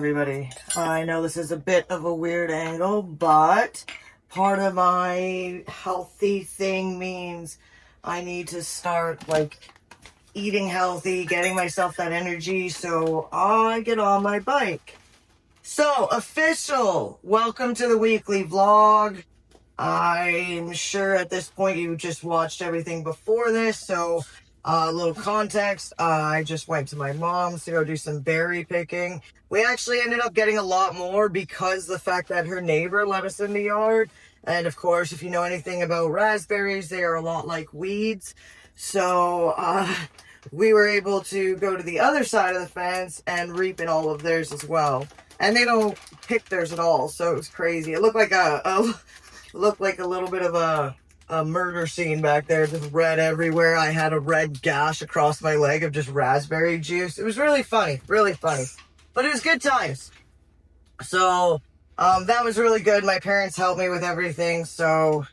everybody. I know this is a bit of a weird angle, but part of my healthy thing means I need to start like eating healthy, getting myself that energy, so I get on my bike. So, official! Welcome to the weekly vlog. I'm sure at this point you just watched everything before this, so a little context. I just went to my mom's to go do some berry picking. We actually ended up getting a lot more because the fact that her neighbor let us in the yard. And of course, if you know anything about raspberries, they are a lot like weeds. So we were able to go to the other side of the fence and reap in all of theirs as well. And they don't pick theirs at all, so it was crazy. It looked like looked like a little bit of a murder scene back there, just red everywhere. I had a red gash across my leg of just raspberry juice. It was really funny, but it was good times. So that was really good. My parents helped me with everything, so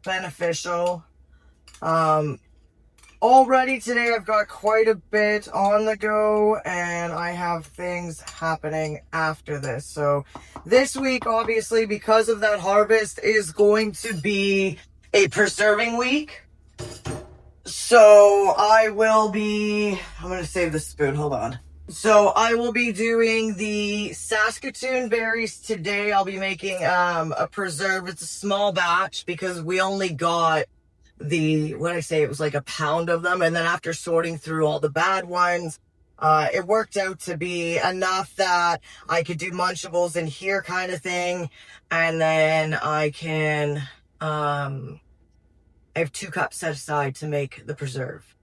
beneficial. Already today I've got quite a bit on the go, and I have things happening after this. So this week, obviously, because of that harvest, is going to be a preserving week. So I'm going to save the spoon, hold on. So I will be doing the Saskatoon berries today. I'll be making a preserve. It's a small batch because we only got it was like a pound of them, and then after sorting through all the bad ones, it worked out to be enough that I could do munchables in here kind of thing, and then I can I have 2 cups set aside to make the preserve.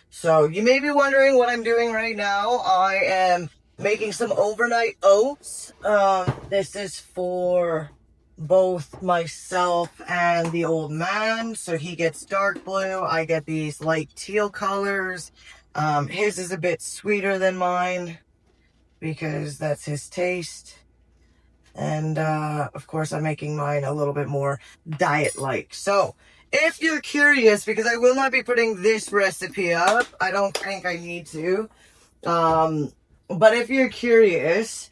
So you may be wondering what I'm doing right now. I am making some overnight oats. This is for both myself and the old man, so he gets dark blue, I get these light teal colors. His is a bit sweeter than mine because that's his taste, and of course I'm making mine a little bit more diet like. So if you're curious, because I will not be putting this recipe up, I don't think I need to, but if you're curious,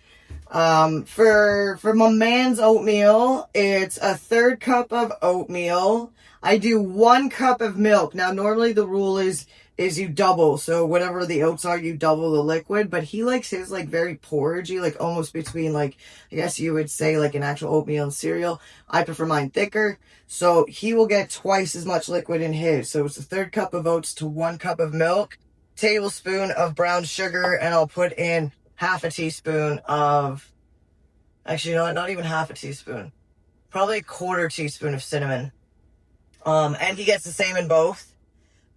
for my man's oatmeal, it's a 1/3 cup of oatmeal. I do 1 cup of milk. Now, normally the rule is you double. So whatever the oats are, you double the liquid. But he likes his like very porridgey, like almost between like, I guess you would say like an actual oatmeal and cereal. I prefer mine thicker. So he will get twice as much liquid in his. So it's a 1/3 cup of oats to 1 cup of milk, tablespoon of brown sugar, and I'll put in half a teaspoon of, actually, no, not even half a teaspoon, probably a 1/4 teaspoon of cinnamon. And he gets the same in both.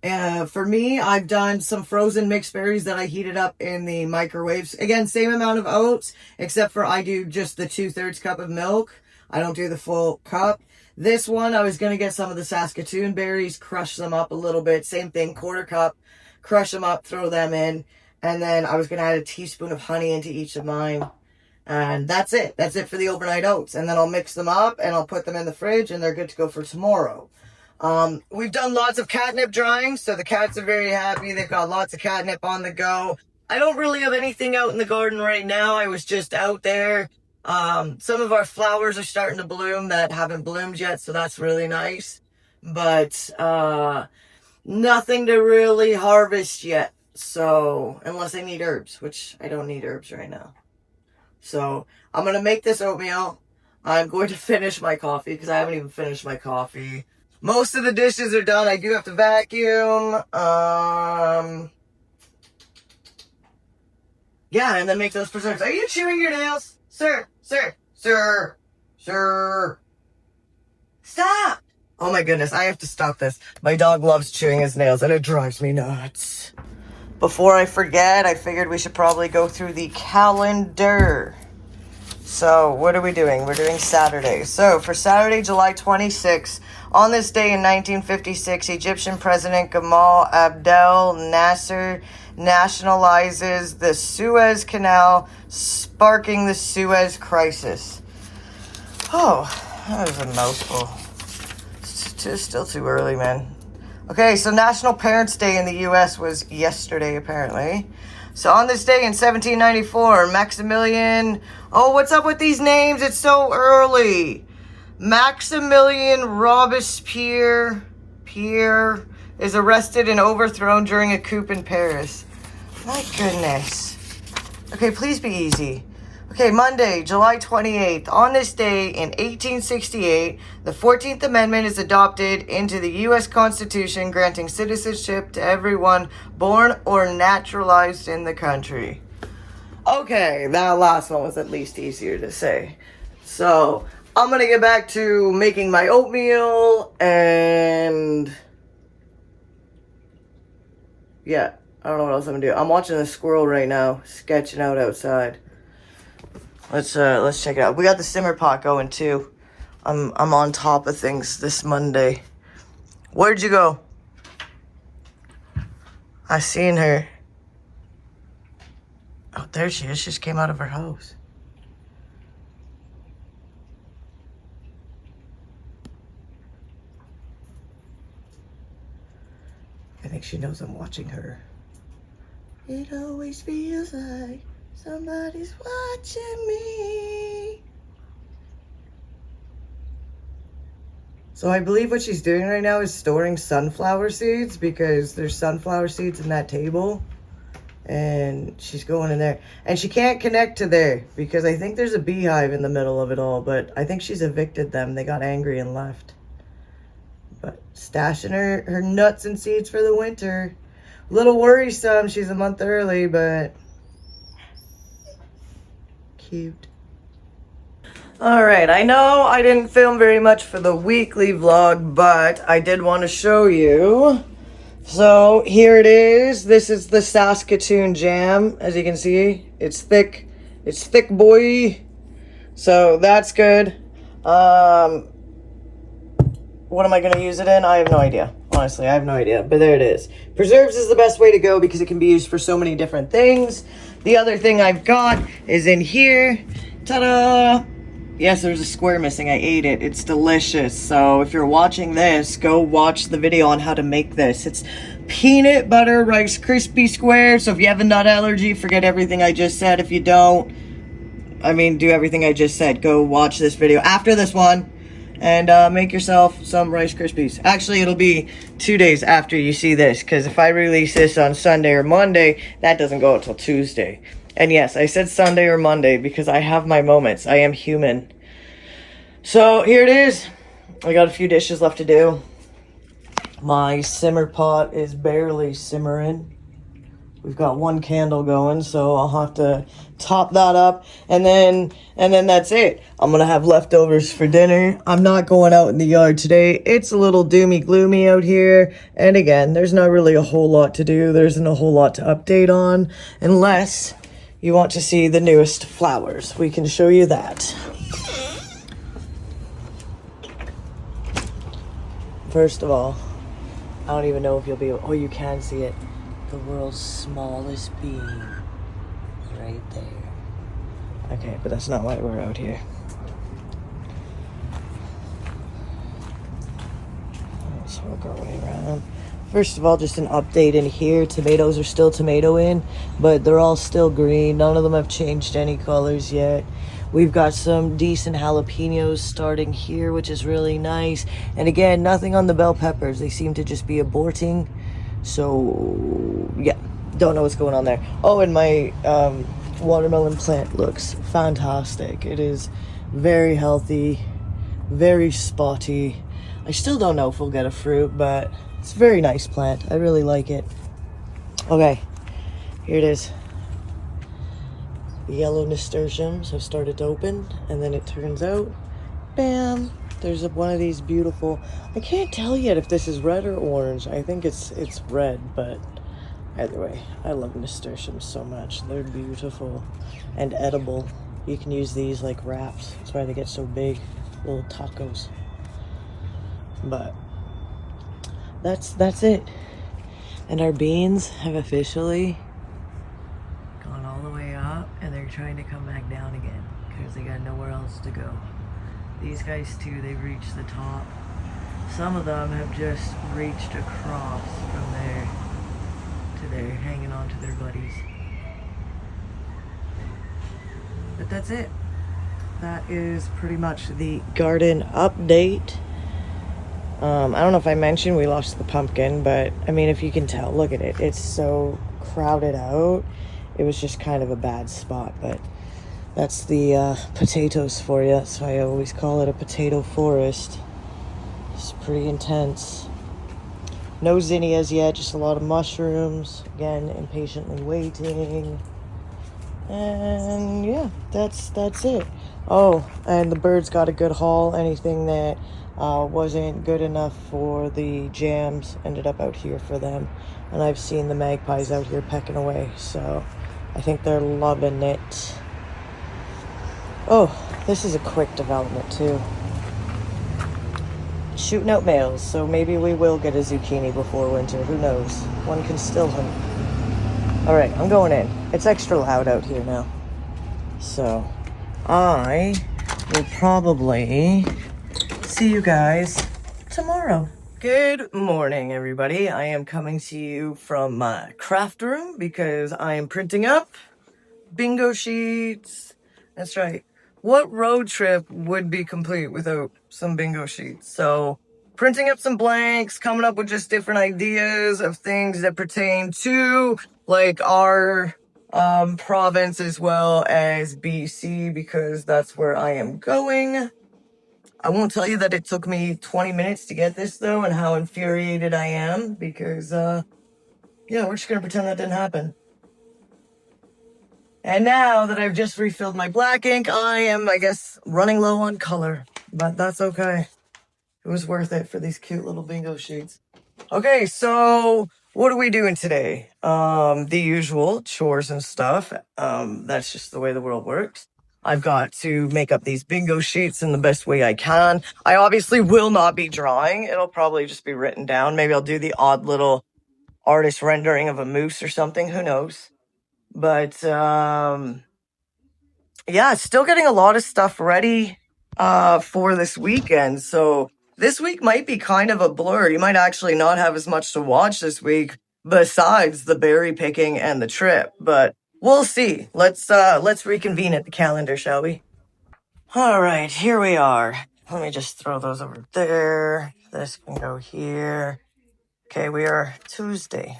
For me, I've done some frozen mixed berries that I heated up in the microwaves. Again, same amount of oats, except for I do just the 2/3 cup of milk. I don't do the full cup. This one, I was going to get some of the Saskatoon berries, crush them up a little bit. Same thing, 1/4 cup, crush them up, throw them in. And then I was going to add a teaspoon of honey into each of mine. And that's it. That's it for the overnight oats. And then I'll mix them up and I'll put them in the fridge and they're good to go for tomorrow. We've done lots of catnip drying, so the cats are very happy. They've got lots of catnip on the go. I don't really have anything out in the garden right now. I was just out there. Some of our flowers are starting to bloom that haven't bloomed yet, so that's really nice. But nothing to really harvest yet. So, unless I need herbs, which I don't need herbs right now. So, I'm going to make this oatmeal. I'm going to finish my coffee, because I haven't even finished my coffee. Most of the dishes are done. I do have to vacuum. Yeah, and then make those preserves. Are you chewing your nails? Sir. Stop! Oh my goodness, I have to stop this. My dog loves chewing his nails, and it drives me nuts. Before I forget, I figured we should probably go through the calendar. So, what are we doing? We're doing Saturday. So, for Saturday, July 26th, on this day in 1956, Egyptian President Gamal Abdel Nasser nationalizes the Suez Canal, sparking the Suez Crisis. Oh, that was a mouthful. It's still too early, man. Okay, so National Parents' Day in the U.S. was yesterday, apparently. So on this day in 1794, Maximilian... Oh, what's up with these names? It's so early. Maximilian Robespierre is arrested and overthrown during a coup in Paris. My goodness. Okay, please be easy. Okay, Monday, July 28th. On this day in 1868, the 14th Amendment is adopted into the U.S. Constitution, granting citizenship to everyone born or naturalized in the country. Okay, that last one was at least easier to say. So, I'm going to get back to making my oatmeal and... yeah, I don't know what else I'm going to do. I'm watching a squirrel right now, sketching out outside. Let's check it out. We got the simmer pot going too. I'm on top of things this Monday. Where'd you go? I seen her. Oh, there she is. She just came out of her house. I think she knows I'm watching her. It always feels like somebody's watching me. So I believe what she's doing right now is storing sunflower seeds because there's sunflower seeds in that table. And she's going in there. And she can't connect to there because I think there's a beehive in the middle of it all. But I think she's evicted them. They got angry and left. But stashing her nuts and seeds for the winter. A little worrisome. She's a month early, but... cute. Alright, I know I didn't film very much for the weekly vlog, but I did want to show you. So, here it is. This is the Saskatoon jam. As you can see, it's thick. It's thick, boy. So, that's good. What am I going to use it in? I have no idea. Honestly, I have no idea. But there it is. Preserves is the best way to go because it can be used for so many different things. The other thing I've got is in here. Ta-da! Yes, there's a square missing. I ate it. It's delicious. So if you're watching this, go watch the video on how to make this. It's peanut butter Rice Krispie squares. So if you have a nut allergy, forget everything I just said. If you don't, I mean, do everything I just said. Go watch this video after this one and make yourself some Rice Krispies. Actually, it'll be 2 days after you see this because if I release this on Sunday or Monday, that doesn't go until Tuesday. And yes, I said Sunday or Monday because I have my moments. I am human. So, here it is. I got a few dishes left to do. My simmer pot is barely simmering. We've got one candle going, so I'll have to top that up. And then that's it. I'm going to have leftovers for dinner. I'm not going out in the yard today. It's a little doomy gloomy out here. And again, there's not really a whole lot to do. There isn't a whole lot to update on unless you want to see the newest flowers. We can show you that. First of all, I don't even know if you'll be able... Oh, you can see it. The world's smallest bean. Right there. Okay, but that's not why we're out here. Let's work our way around. First of all, just an update in here. Tomatoes are still tomato in, but they're all still green. None of them have changed any colors yet. We've got some decent jalapenos starting here, which is really nice. And again, nothing on the bell peppers. They seem to just be aborting. So, yeah, don't know what's going on there. Oh, and my watermelon plant looks fantastic. It is very healthy, very spotty. I still don't know if we'll get a fruit, but it's a very nice plant. I really like it. Okay, here it is. The yellow nasturtiums have started to open, and then it turns out, bam, there's one of these beautiful... I can't tell yet if this is red or orange. I think it's red, but either way, I love nasturtiums so much. They're beautiful and edible. You can use these like wraps. That's why they get so big, little tacos. But that's it. And our beans have officially gone all the way up, and they're trying to come back down again because they got nowhere else to go. These guys too, they've reached the top. Some of them have just reached across from there to there, hanging on to their buddies. But that's it. That is pretty much the garden update. I don't know if I mentioned we lost the pumpkin, but I mean, if you can tell, look at it. It's so crowded out. It was just kind of a bad spot, but that's the potatoes for you. That's why I always call it a potato forest. It's pretty intense. No zinnias yet, just a lot of mushrooms. Again, impatiently waiting. And yeah, that's it. Oh, and the birds got a good haul. Anything that wasn't good enough for the jams ended up out here for them. And I've seen the magpies out here pecking away, so I think they're loving it. Oh, this is a quick development too. Shooting out males, so maybe we will get a zucchini before winter. Who knows? One can still hope. All right, I'm going in. It's extra loud out here now. So I will probably see you guys tomorrow. Good morning, everybody. I am coming to you from my craft room because I am printing up bingo sheets. That's right. What road trip would be complete without some bingo sheets? So printing up some blanks, coming up with just different ideas of things that pertain to like our province as well as BC, because that's where I am going. I won't tell you that it took me 20 minutes to get this though, and how infuriated I am because yeah, we're just gonna pretend that didn't happen. And now that I've just refilled my black ink, I am, I guess, running low on color. But that's okay. It was worth it for these cute little bingo sheets. Okay, so what are we doing today? The usual chores and stuff. That's just the way the world works. I've got to make up these bingo sheets in the best way I can. I obviously will not be drawing. It'll probably just be written down. Maybe I'll do the odd little artist rendering of a moose or something. Who knows? But yeah, still getting a lot of stuff ready for this weekend. So this week might be kind of a blur. You might actually not have as much to watch this week besides the berry picking and the trip. But we'll see. Let's reconvene at the calendar, shall we? All right, here we are. Let me just throw those over there. This can go here. Okay, we are Tuesday.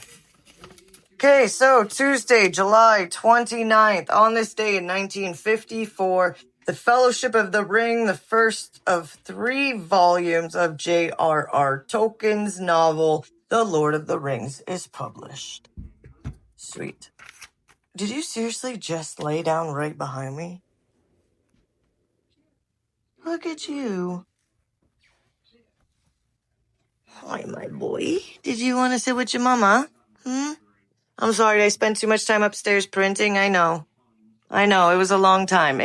Okay, so Tuesday, July 29th, on this day in 1954, the Fellowship of the Ring, the first of 3 volumes of J.R.R. Tolkien's novel, The Lord of the Rings, is published. Sweet. Did you seriously just lay down right behind me? Look at you. Hi, my boy. Did you want to sit with your mama? I'm sorry, I spent too much time upstairs printing. I know, it was a long time.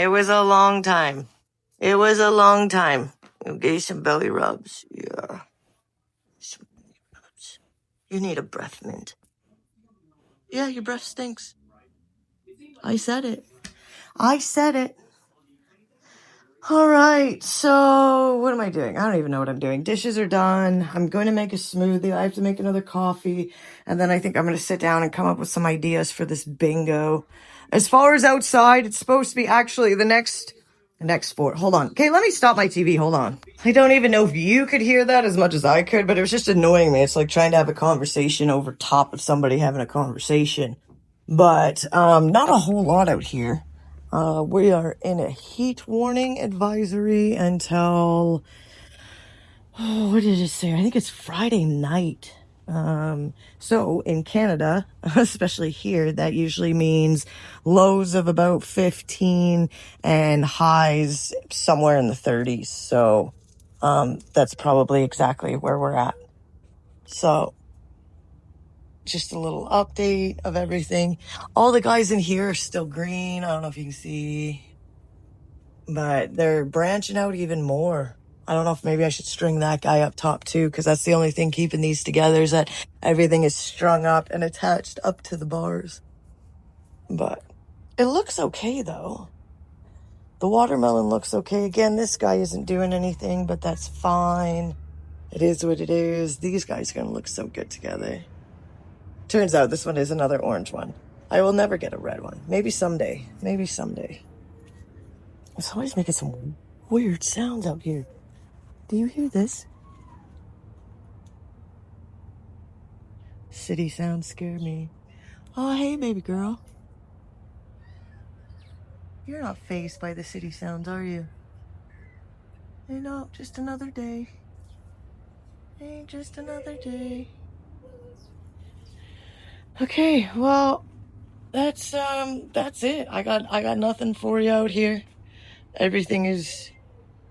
You'll get some belly rubs. Yeah. You need a breath mint. Yeah, your breath stinks. I said it. All right, so what am I doing? I don't even know what I'm doing. Dishes are done. I'm going to make a smoothie. I have to make another coffee. And then I think I'm going to sit down and come up with some ideas for this bingo. As far as outside, it's supposed to be actually the next 4. Hold on. Okay, let me stop my TV. Hold on. I don't even know if you could hear that as much as I could, but it was just annoying me. It's like trying to have a conversation over top of somebody having a conversation. But not a whole lot out here. We are in a heat warning advisory until, what did it say? I think it's Friday night. So in Canada, especially here, that usually means lows of about 15 and highs somewhere in the 30s. So, that's probably exactly where we're at. So just a little update of everything. All the guys in here are still green. I don't know if you can see, but they're branching out even more. I don't know if maybe I should string that guy up top too, because that's the only thing keeping these together is that everything is strung up and attached up to the bars. But it looks okay though. The watermelon looks okay. Again, this guy isn't doing anything, but that's fine. It is what it is. These guys are going to look so good together. Turns out this one is another orange one. I will never get a red one. Maybe someday. Somebody's making some weird sounds out here. Do you hear this? City sounds scare me. Oh, hey, baby girl. You're not fazed by the city sounds, are you? Hey, no, just another day. Hey, just another day. Okay, well, that's it. I got nothing for you out here. Everything is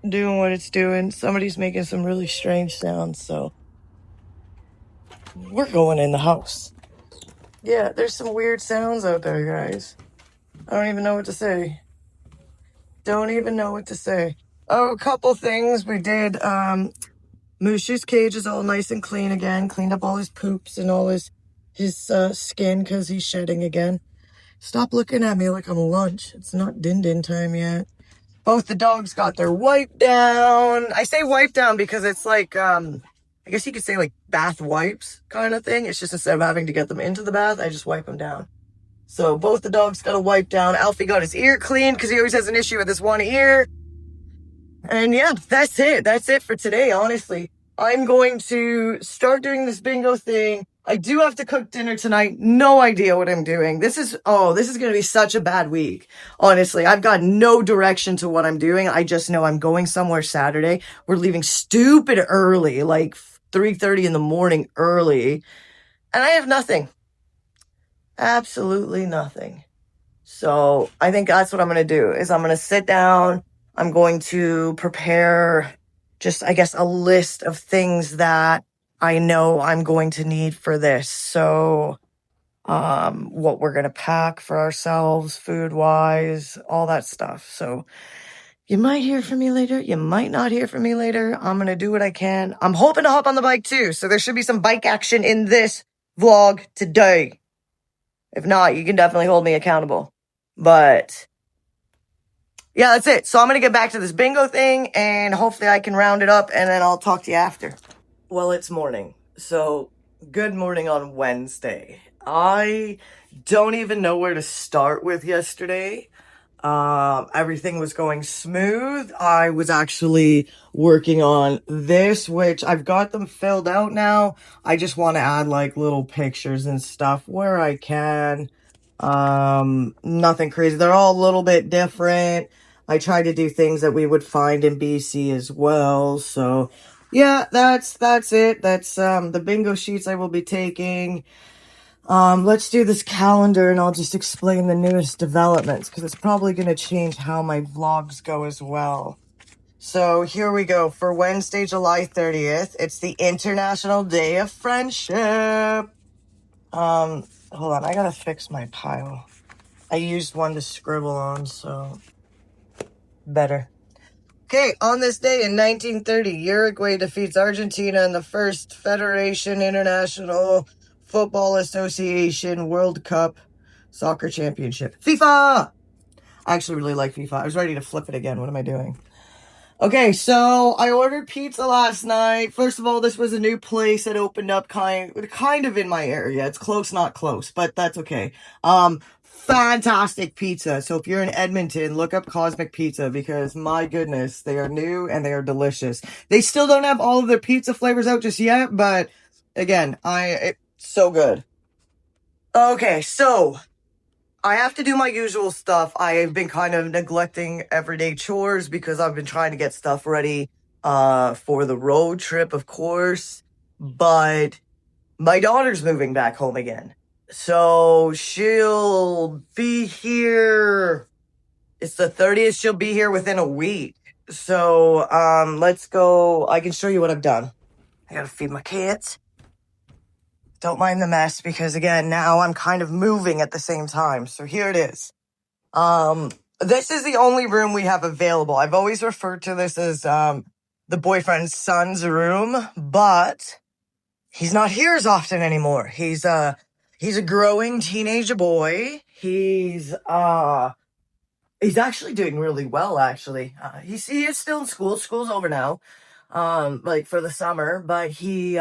doing what it's doing. Somebody's making some really strange sounds, so we're going in the house. Yeah, there's some weird sounds out there, guys. I don't even know what to say. Don't even know what to say. Oh, a couple things we did. Moosh's cage is all nice and clean again. Cleaned up all his poops and all his skin because he's shedding again. Stop looking at me like I'm lunch. It's not din-din time yet. Both the dogs got their wipe down. I say wipe down because it's like, I guess you could say like bath wipes kind of thing. It's just instead of having to get them into the bath, I just wipe them down. So both the dogs got a wipe down. Alfie got his ear cleaned because he always has an issue with his one ear. And yeah, that's it. That's it for today, honestly. I'm going to start doing this bingo thing. I do have to cook dinner tonight. No idea what I'm doing. This is going to be such a bad week. Honestly, I've got no direction to what I'm doing. I just know I'm going somewhere Saturday. We're leaving stupid early, like 3:30 in the morning early. And I have nothing. Absolutely nothing. So I think that's what I'm going to do is I'm going to sit down. I'm going to prepare just, I guess, a list of things that I know I'm going to need for this. So, what we're going to pack for ourselves, food-wise, all that stuff. So you might hear from me later. You might not hear from me later. I'm going to do what I can. I'm hoping to hop on the bike too. So there should be some bike action in this vlog today. If not, you can definitely hold me accountable. But yeah, that's it. So I'm going to get back to this bingo thing and hopefully I can round it up and then I'll talk to you after. Well, it's morning. So good morning on Wednesday. I don't even know where to start with yesterday. Everything was going smooth. I was actually working on this, which I've got them filled out now. I just want to add like little pictures and stuff where I can. Nothing crazy. They're all a little bit different. I try to do things that we would find in BC as well. So yeah, that's it. That's, the bingo sheets I will be taking. Let's do this calendar and I'll just explain the newest developments because it's probably going to change how my vlogs go as well. So here we go for Wednesday, July 30th. It's the International Day of Friendship. Hold on. I got to fix my pile. I used one to scribble on, so better. Okay, on this day in 1930, Uruguay defeats Argentina in the first Federation International Football Association World Cup Soccer Championship. FIFA! I actually really like FIFA. I was ready to flip it again. What am I doing? Okay, so I ordered pizza last night. First of all, this was a new place that opened up kind of in my area. It's close, not close, but that's okay. Fantastic pizza. So if you're in Edmonton, look up Cosmic Pizza because my goodness, they are new and they are delicious. They still don't have all of their pizza flavors out just yet, but again, it's so good. Okay, so I have to do my usual stuff. I have been kind of neglecting everyday chores because I've been trying to get stuff ready for the road trip, of course. But my daughter's moving back home again. So she'll be here. It's the 30th. She'll be here within a week. So let's go. I can show you what I've done. I gotta feed my kids. Don't mind the mess because again, now I'm kind of moving at the same time. So here it is. This is the only room we have available. I've always referred to this as the boyfriend's son's room, but he's not here as often anymore. He's a growing teenage boy. He's actually doing really well, actually. He is still in school. School's over now. Like for the summer, but he's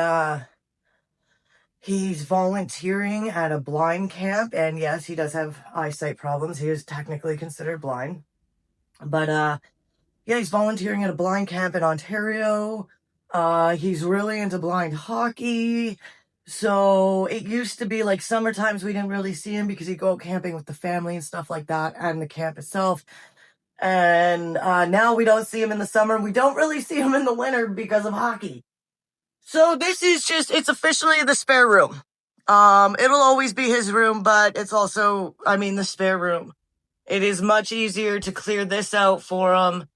volunteering at a blind camp, and yes, he does have eyesight problems. He is technically considered blind. But yeah, he's volunteering at a blind camp in Ontario. He's really into blind hockey. So it used to be like summer times we didn't really see him because he'd go out camping with the family and stuff like that, and the camp itself. And now we don't see him in the summer. We don't really see him in the winter because of hockey. So this is just, it's officially the spare room. It'll always be his room, but it's also, I mean, the spare room. It is much easier to clear this out for him,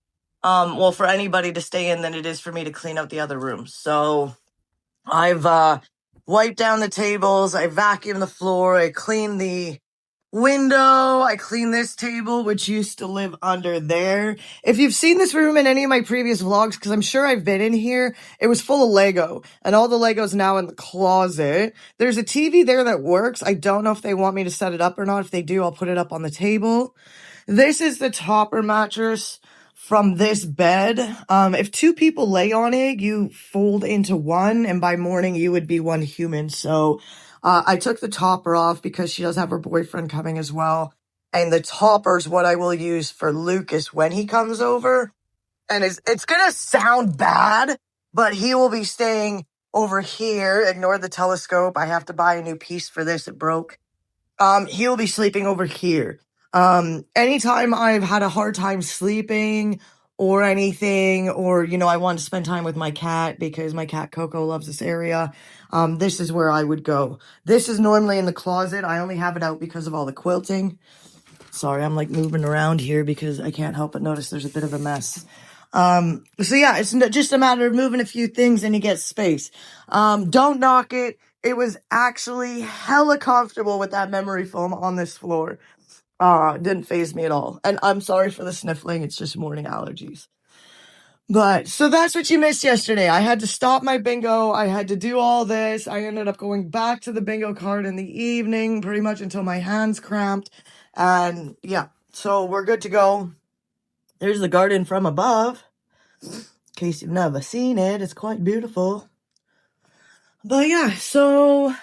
well, for anybody to stay in than it is for me to clean out the other rooms. So I've wiped down the tables, I vacuumed the floor, I cleaned the window, I cleaned this table, which used to live under there. If you've seen this room in any of my previous vlogs, because I'm sure I've been in here, it was full of Lego, and all the Lego's now in the closet. There's a TV there that works. I don't know if they want me to set it up or not. If they do, I'll put it up on the table. This is the topper mattress from this bed. If two people lay on it, you fold into one, and by morning you would be one human. So I took the topper off because she does have her boyfriend coming as well. And the topper's what I will use for Lucas when he comes over. And it's gonna sound bad, but he will be staying over here. Ignore the telescope. I have to buy a new piece for this. It broke. He'll be sleeping over here. Anytime I've had a hard time sleeping or anything, or, you know, I want to spend time with my cat because my cat Coco loves this area, this is where I would go. This is normally in the closet. I only have it out because of all the quilting. Sorry, I'm like moving around here because I can't help but notice there's a bit of a mess. So yeah, it's just a matter of moving a few things and you get space. Don't knock it. It was actually hella comfortable with that memory foam on this floor. It didn't faze me at all. And I'm sorry for the sniffling. It's just morning allergies. But, so that's what you missed yesterday. I had to stop my bingo. I had to do all this. I ended up going back to the bingo card in the evening, pretty much until my hands cramped. And yeah, so we're good to go. There's the garden from above. In case you've never seen it, it's quite beautiful. But yeah, so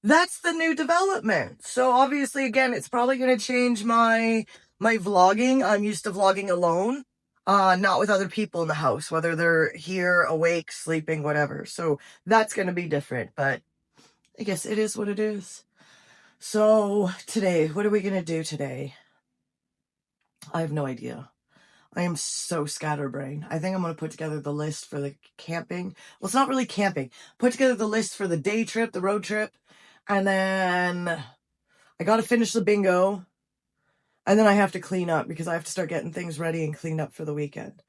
that's the new development. So obviously, again, it's probably going to change my vlogging. I'm used to vlogging alone, not with other people in the house, whether they're here, awake, sleeping, whatever. So that's going to be different, but I guess it is what it is. So today, what are we going to do today? I have no idea. I am so scatterbrained. I think I'm going to put together the list for the camping. Well, it's not really camping. Put together the list for the day trip, the road trip. And then I got to finish the bingo. And then I have to clean up because I have to start getting things ready and cleaned up for the weekend.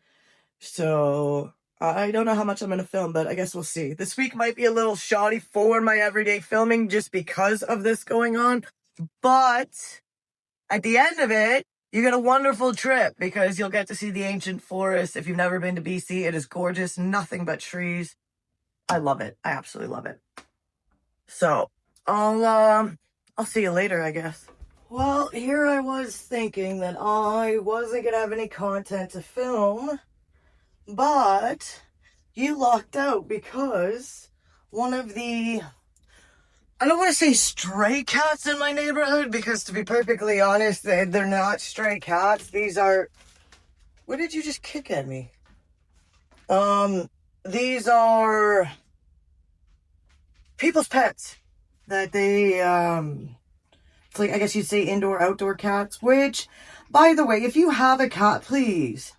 So I don't know how much I'm going to film, but I guess we'll see. This week might be a little shoddy for my everyday filming just because of this going on. But at the end of it, you get a wonderful trip because you'll get to see the ancient forest. If you've never been to BC, it is gorgeous. Nothing but trees. I love it. I absolutely love it. So I'll see you later, I guess. Well, here I was thinking that I wasn't going to have any content to film, but you lucked out because one of the, I don't want to say stray cats in my neighborhood, because to be perfectly honest, they're not stray cats. These are, what did you just kick at me? These are people's pets that they, it's like, I guess you'd say indoor, outdoor cats, which, by the way, if you have a cat, please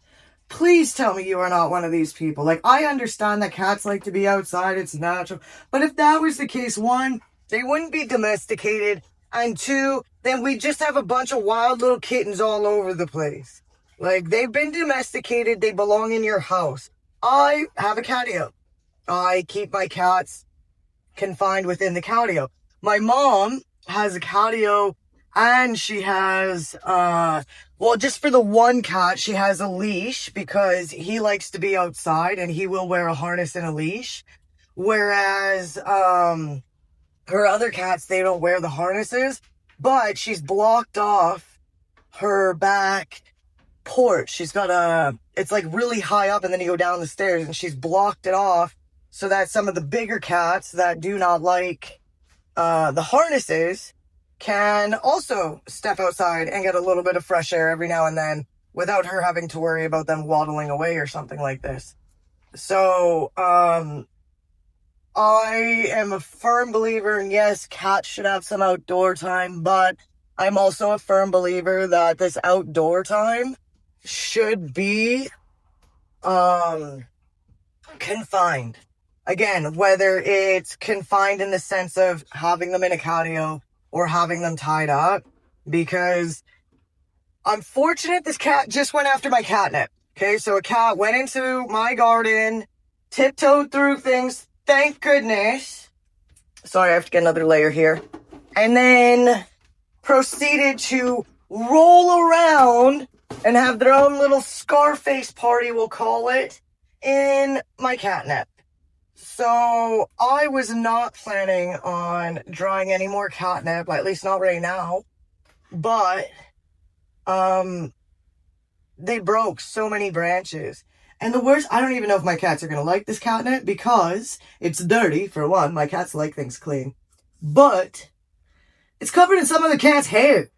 tell me you are not one of these people. Like, I understand that cats like to be outside, it's natural, but if that was the case, one, they wouldn't be domesticated, and two, then we just have a bunch of wild little kittens all over the place. Like, they've been domesticated, they belong in your house. I have a catio. I keep my cats confined within the catio. My mom has a catio, and she has, well, just for the one cat, she has a leash because he likes to be outside and he will wear a harness and a leash. Whereas, her other cats, they don't wear the harnesses, but she's blocked off her back porch. She's got it's like really high up and then you go down the stairs, and she's blocked it off so that some of the bigger cats that do not like the harnesses can also step outside and get a little bit of fresh air every now and then without her having to worry about them waddling away or something like this. So, I am a firm believer in, yes, cats should have some outdoor time, but I'm also a firm believer that this outdoor time should be, confined. Again, whether it's confined in the sense of having them in a catio or having them tied up, because I'm fortunate this cat just went after my catnip. Okay, so a cat went into my garden, tiptoed through things, thank goodness. Sorry, I have to get another layer here. And then proceeded to roll around and have their own little Scarface party, we'll call it, in my catnip. So I was not planning on drawing any more catnip, at least not right now. But they broke so many branches. And the worst, I don't even know if my cats are going to like this catnip because it's dirty, for one. My cats like things clean. But it's covered in some of the cat's hair.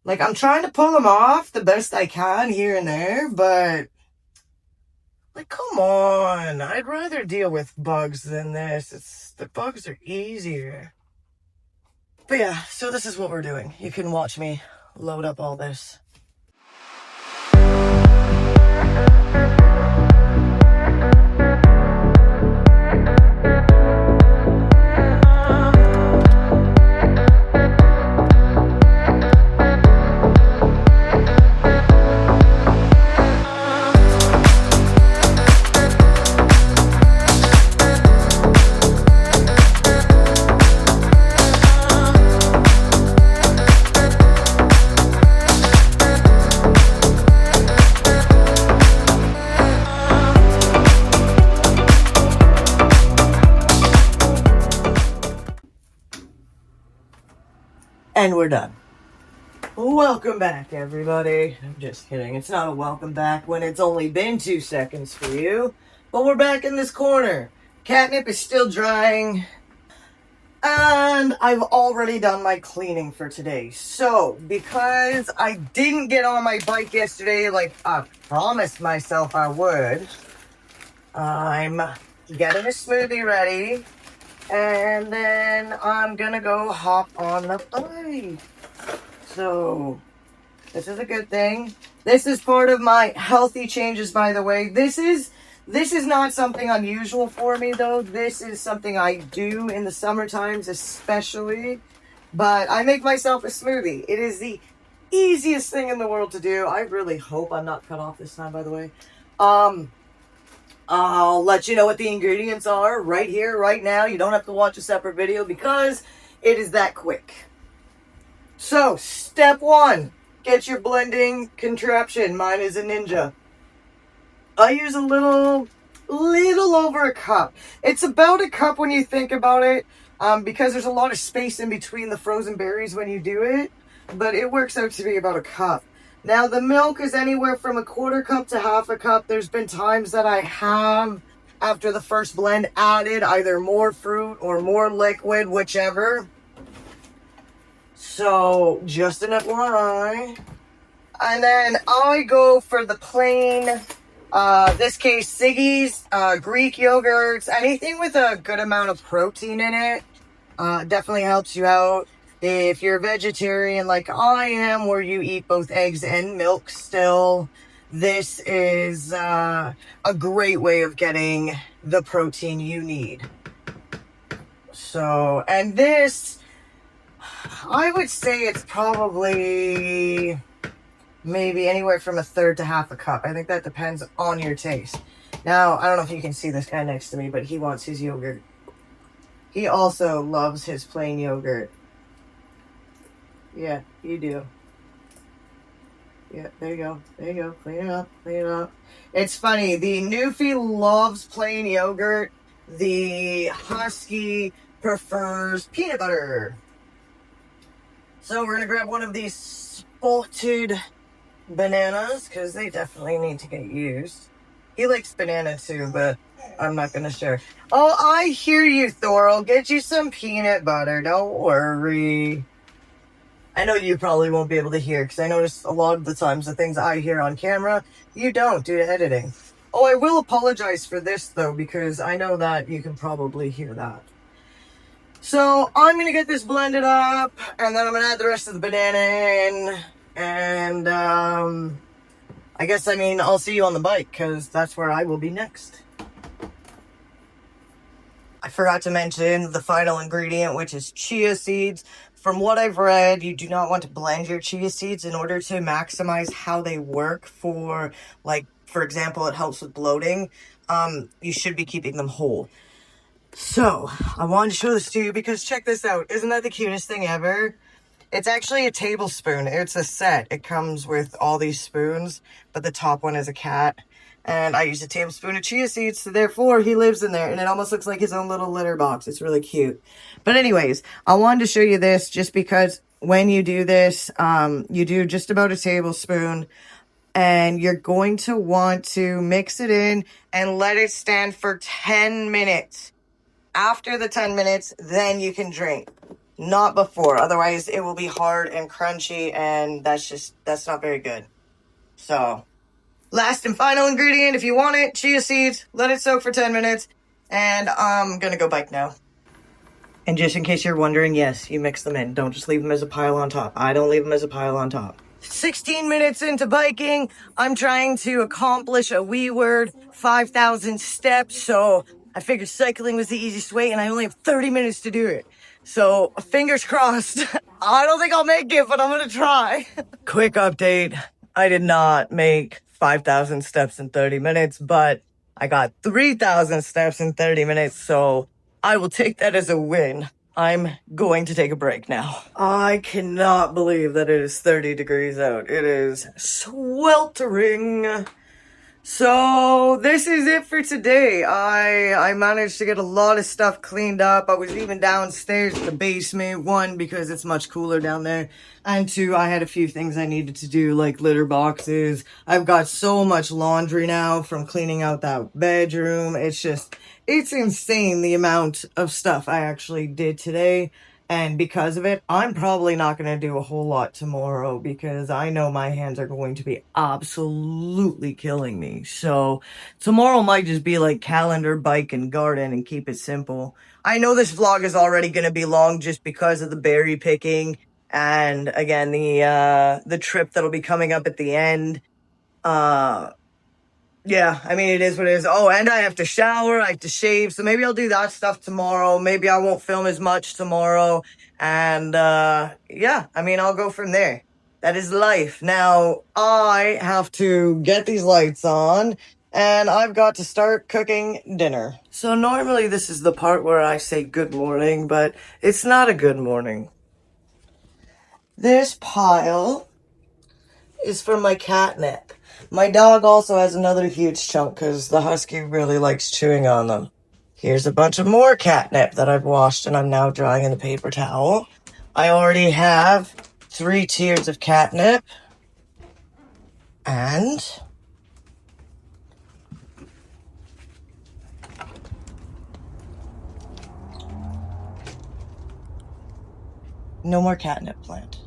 Like, I'm trying to pull them off the best I can here and there, but, like, come on. I'd rather deal with bugs than this. The bugs are easier. But yeah, so this is what we're doing. You can watch me load up all this. And we're done. Welcome back, everybody. I'm just kidding. It's not a welcome back when it's only been 2 seconds for you. But we're back in this corner. Catnip is still drying. And I've already done my cleaning for today. So, because I didn't get on my bike yesterday like I promised myself I would, I'm getting a smoothie ready. And then I'm gonna go hop on the bike. So, this is a good thing. This is part of my healthy changes, by the way. This is not something unusual for me, though. This is something I do in the summer times, especially. But I make myself a smoothie. It is the easiest thing in the world to do. I really hope I'm not cut off this time, by the way. I'll let you know what the ingredients are right here, right now. You don't have to watch a separate video because it is that quick. So, step 1, get your blending contraption. Mine is a Ninja. I use a little over a cup. It's about a cup when you think about it, because there's a lot of space in between the frozen berries when you do it, but it works out to be about a cup. Now, the milk is anywhere from 1/4 cup to 1/2 cup. There's been times that I have, after the first blend, added either more fruit or more liquid, whichever. So, just an FYI. And then I go for the plain, this case, Siggy's, Greek yogurts, anything with a good amount of protein in it. Definitely helps you out. If you're a vegetarian like I am, where you eat both eggs and milk still, this is a great way of getting the protein you need. So, and this, I would say it's probably maybe anywhere from 1/3 to 1/2 cup. I think that depends on your taste. Now, I don't know if you can see this guy next to me, but he wants his yogurt. He also loves his plain yogurt. Yeah, you do. Yeah, there you go. There you go. Clean it up. Clean it up. It's funny. The Newfie loves plain yogurt. The Husky prefers peanut butter. So we're going to grab one of these spotted bananas because they definitely need to get used. He likes banana too, but I'm not going to share. Oh, I hear you, Thor. I'll get you some peanut butter. Don't worry. I know you probably won't be able to hear because I notice a lot of the times the things I hear on camera, you don't due to editing. Oh, I will apologize for this though, because I know that you can probably hear that. So I'm gonna get this blended up, and then I'm gonna add the rest of the banana in, and I mean, I'll see you on the bike because that's where I will be next. I forgot to mention the final ingredient, which is chia seeds. From what I've read, you do not want to blend your chia seeds in order to maximize how they work for, like, for example, it helps with bloating. You should be keeping them whole. So, I wanted to show this to you because check this out. Isn't that the cutest thing ever? It's actually a tablespoon. It's a set. It comes with all these spoons, but the top one is a cat. And I used a tablespoon of chia seeds, so therefore he lives in there. And it almost looks like his own little litter box. It's really cute. But anyways, I wanted to show you this just because when you do this, you do just about a tablespoon. And you're going to want to mix it in and let it stand for 10 minutes. After the 10 minutes, then you can drink. Not before. Otherwise, it will be hard and crunchy, and that's not very good. So, last and final ingredient, if you want it, chia seeds. Let it soak for 10 minutes, and I'm gonna go bike now. And just in case you're wondering, yes, you mix them in. Don't just leave them as a pile on top. I don't leave them as a pile on top. 16 minutes into biking, I'm trying to accomplish a wee word 5,000 steps, so I figured cycling was the easiest way, and I only have 30 minutes to do it. So, fingers crossed. I don't think I'll make it, but I'm gonna try. Quick update. I did not make 5,000 steps in 30 minutes, but I got 3,000 steps in 30 minutes, so I will take that as a win. I'm going to take a break now. I cannot believe that it is 30 degrees out. It is sweltering. So this is it for today. I managed to get a lot of stuff cleaned up. I was even downstairs in the basement. One, because it's much cooler down there. And two, I had a few things I needed to do, like litter boxes. I've got so much laundry now from cleaning out that bedroom. It's insane the amount of stuff I actually did today. And because of it, I'm probably not going to do a whole lot tomorrow because I know my hands are going to be absolutely killing me. So tomorrow might just be like calendar, bike, and garden and keep it simple. I know this vlog is already going to be long just because of the berry picking and again, the trip that'll be coming up at the end. Yeah, I mean, it is what it is. Oh, and I have to shower, I have to shave, so maybe I'll do that stuff tomorrow. Maybe I won't film as much tomorrow. And, yeah, I mean, I'll go from there. That is life. Now, I have to get these lights on, and I've got to start cooking dinner. So normally this is the part where I say good morning, but it's not a good morning. This pile is for my catnip. My dog also has another huge chunk because the husky really likes chewing on them. Here's a bunch of more catnip that I've washed and I'm now drying in a paper towel. I already have 3 tiers of catnip. And no more catnip plant.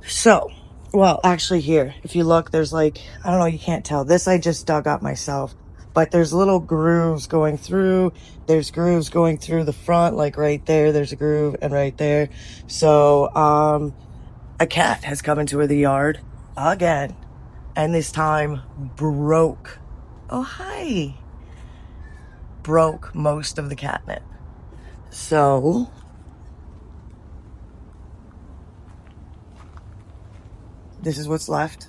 So, well, actually here, if you look, there's like, I don't know, you can't tell. This I just dug up myself. But there's little grooves going through. There's grooves going through the front, like right there. There's a groove and right there. So, a cat has come into the yard again. And this time broke. Oh, hi. Broke most of the catnip. So this is what's left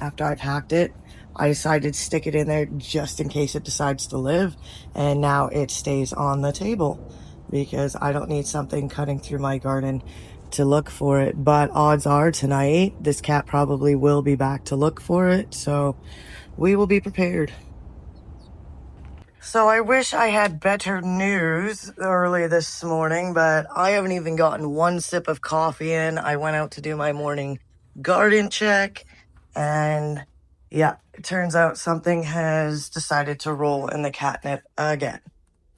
after I've hacked it. I decided to stick it in there just in case it decides to live. And now it stays on the table because I don't need something cutting through my garden to look for it. But odds are tonight, this cat probably will be back to look for it. So we will be prepared. So I wish I had better news early this morning, but I haven't even gotten one sip of coffee in. I went out to do my morning garden check, and yeah, it turns out something has decided to roll in the catnip again.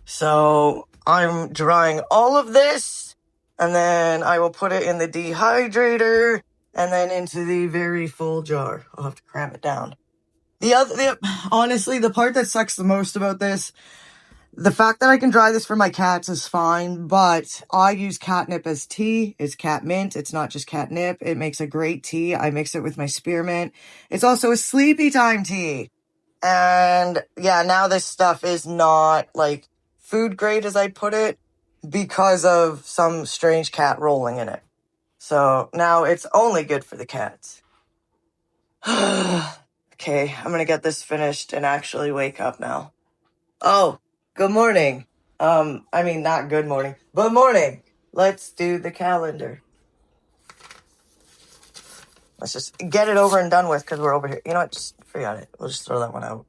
So I'm drying all of this, And then I will put it in the dehydrator and then into the very full jar. I'll have to cram it down. Honestly, the part that sucks the most about this, the fact that I can dry this for my cats is fine, but I use catnip as tea. It's cat mint. It's not just catnip. It makes a great tea. I mix it with my spearmint. It's also a sleepy time tea. And yeah, now this stuff is not like food grade as I put it because of some strange cat rolling in it. So now it's only good for the cats. Okay, I'm gonna get this finished and actually wake up now. Oh, good morning. I mean, not good morning, but morning. Let's do the calendar. Let's just get it over and done with because we're over here. You know what? Just forget it. We'll just throw that one out.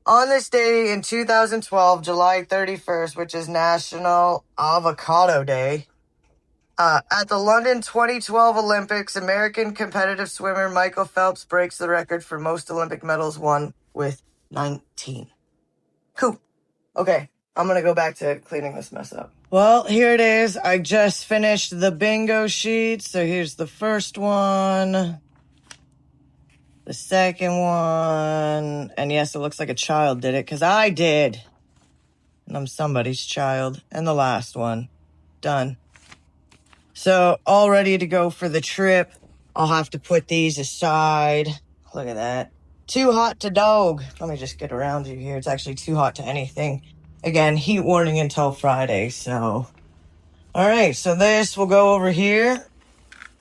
On this day in 2012, July 31st, which is National Avocado Day, at the London 2012 Olympics, American competitive swimmer Michael Phelps breaks the record for most Olympic medals won with 19. Cool. Okay, I'm gonna go back to cleaning this mess up. Well, here it is. I just finished the bingo sheet. So here's the first one, the second one, and yes, it looks like a child did it because I did. And I'm somebody's child. And the last one. Done. So, all ready to go for the trip. I'll have to put these aside. Look at that. Too hot to dog. Let me just get around you here. It's actually too hot to anything. Again, heat warning until Friday, so. All right, so this will go over here.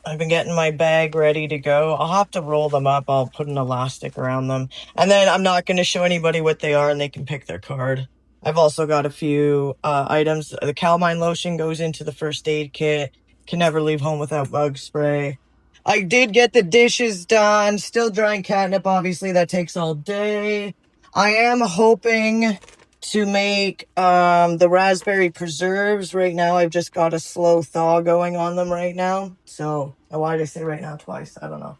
I've been getting my bag ready to go. I'll have to roll them up. I'll put an elastic around them. And then I'm not going to show anybody what they are and they can pick their card. I've also got a few items. The calamine lotion goes into the first aid kit. Can never leave home without bug spray. I did get the dishes done. Still drying catnip, obviously. That takes all day. I am hoping to make the raspberry preserves. Right now, I've just got a slow thaw going on them right now. So, why did I say right now twice? I don't know.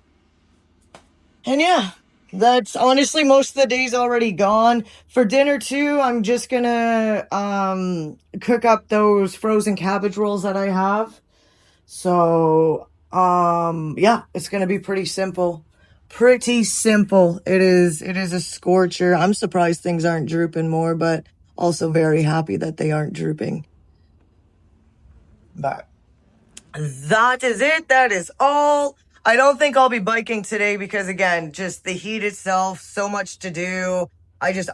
And yeah, that's honestly most of the day's already gone. For dinner too, I'm just gonna cook up those frozen cabbage rolls that I have. So, yeah, it's gonna be pretty simple. Pretty simple. It is a scorcher. I'm surprised things aren't drooping more, but also very happy that they aren't drooping. But that is it. That is all. I don't think I'll be biking today because, again, just the heat itself, so much to do.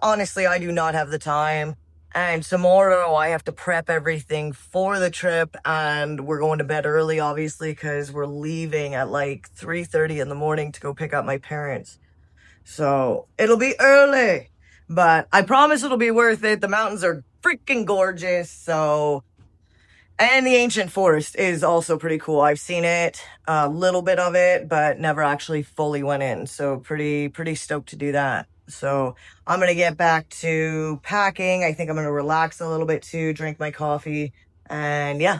Honestly, I do not have the time. And tomorrow I have to prep everything for the trip, and we're going to bed early, obviously, because we're leaving at like 3:30 in the morning to go pick up my parents. So it'll be early, but I promise it'll be worth it. The mountains are freaking gorgeous. So, and the ancient forest is also pretty cool. I've seen it, a little bit of it, but never actually fully went in. So pretty stoked to do that. So I'm going to get back to packing. I think I'm going to relax a little bit too, drink my coffee, and yeah,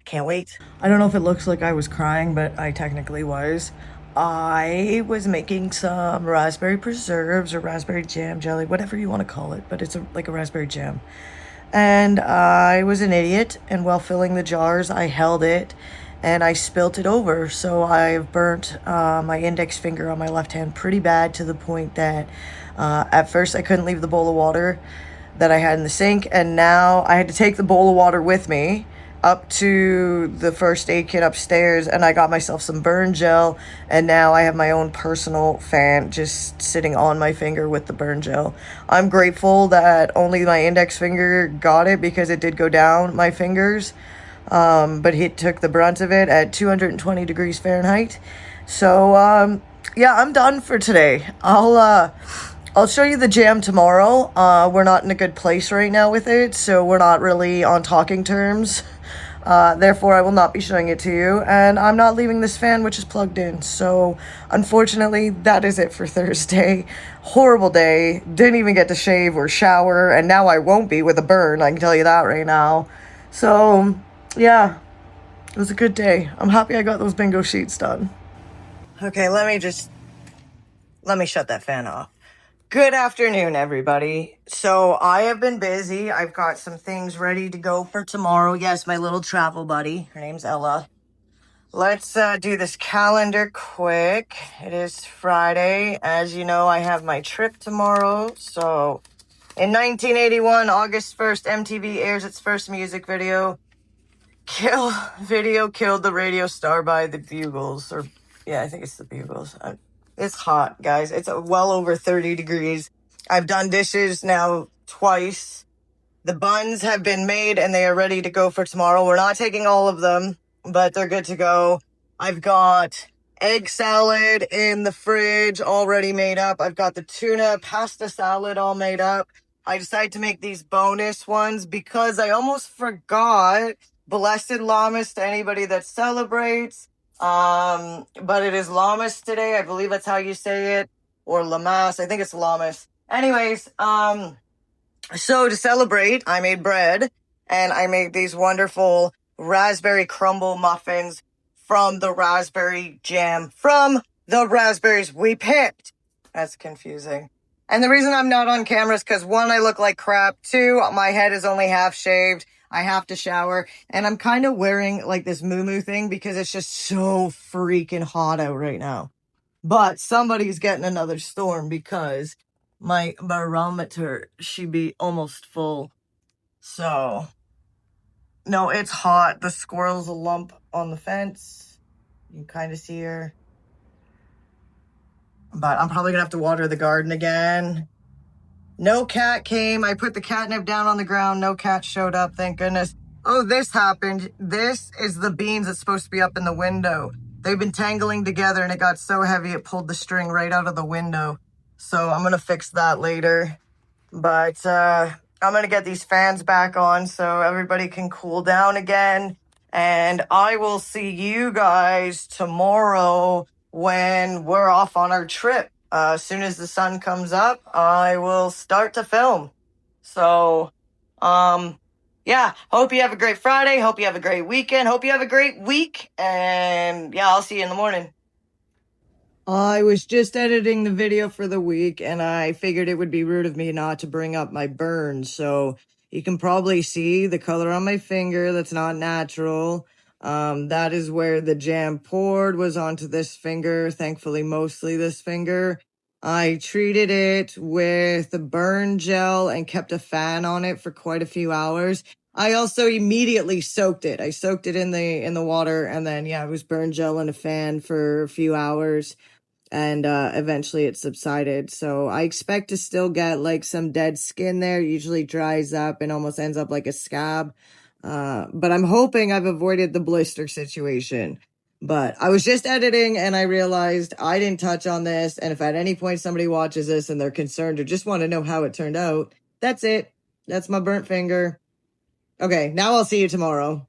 can't wait. I don't know if it looks like I was crying, but I technically was. I was making some raspberry preserves or raspberry jam jelly, whatever you want to call it, but it's like a raspberry jam. And I was an idiot, and while filling the jars, I held it and I spilt it over. So I've burnt my index finger on my left hand pretty bad, to the point that at first I couldn't leave the bowl of water that I had in the sink, and now I had to take the bowl of water with me up to the first aid kit upstairs, and I got myself some burn gel, and now I have my own personal fan just sitting on my finger with the burn gel. I'm grateful that only my index finger got it, because it did go down my fingers, but he took the brunt of it at 220 degrees Fahrenheit. So yeah, I'm done for today. I'll show you the jam tomorrow. We're not in a good place right now with it, so we're not really on talking terms. Therefore, I will not be showing it to you, and I'm not leaving this fan, which is plugged in. So, unfortunately, that is it for Thursday. Horrible day. Didn't even get to shave or shower, and now I won't be with a burn, I can tell you that right now. So, yeah, it was a good day. I'm happy I got those bingo sheets done. Okay, let me shut that fan off. Good afternoon, everybody. So I have been busy. I've got some things ready to go for tomorrow. Yes, my little travel buddy. Her name's Ella. Let's do this calendar quick. It is Friday. As you know, I have my trip tomorrow. So in 1981, August 1st, MTV airs its first music video. Killed the radio star by the Bugles. Or, yeah, I think it's the Bugles. It's hot, guys. It's well over 30 degrees. I've done dishes now twice. The buns have been made and they are ready to go for tomorrow. We're not taking all of them, but they're good to go. I've got egg salad in the fridge already made up. I've got the tuna pasta salad all made up. I decided to make these bonus ones because I almost forgot. Blessed Lammas to anybody that celebrates. But it is Lammas today. I believe that's how you say it. Or Lammas. I think it's Lammas. Anyways, so to celebrate, I made bread and I made these wonderful raspberry crumble muffins from the raspberry jam from the raspberries we picked. That's confusing. And the reason I'm not on camera is because one, I look like crap. Two, my head is only half shaved. I have to shower. And I'm kind of wearing like this moo thing because it's just so freaking hot out right now. But somebody's getting another storm because my barometer should be almost full. So, no, it's hot. The squirrel's a lump on the fence. You can kind of see her. But I'm probably going to have to water the garden again. No cat came. I put the catnip down on the ground. No cat showed up, thank goodness. Oh, this happened. This is the beans that's supposed to be up in the window. They've been tangling together and it got so heavy it pulled the string right out of the window. So I'm going to fix that later. But I'm going to get these fans back on so everybody can cool down again. And I will see you guys tomorrow when we're off on our trip. As soon as the sun comes up, I will start to film. So, yeah, hope you have a great Friday. Hope you have a great weekend. Hope you have a great week. And yeah, I'll see you in the morning. I was just editing the video for the week and I figured it would be rude of me not to bring up my burn. So you can probably see the color on my finger that's not natural. That is where the jam poured was onto this finger. Thankfully, mostly this finger. I treated it with the burn gel and kept a fan on it for quite a few hours. I also immediately soaked it. I soaked it in the water and then, yeah, it was burn gel and a fan for a few hours. And eventually it subsided. So I expect to still get like some dead skin there. It usually dries up and almost ends up like a scab. But I'm hoping I've avoided the blister situation. But I was just editing and I realized I didn't touch on this. And if at any point somebody watches this and they're concerned or just want to know how it turned out, that's it. That's my burnt finger. Okay, now I'll see you tomorrow.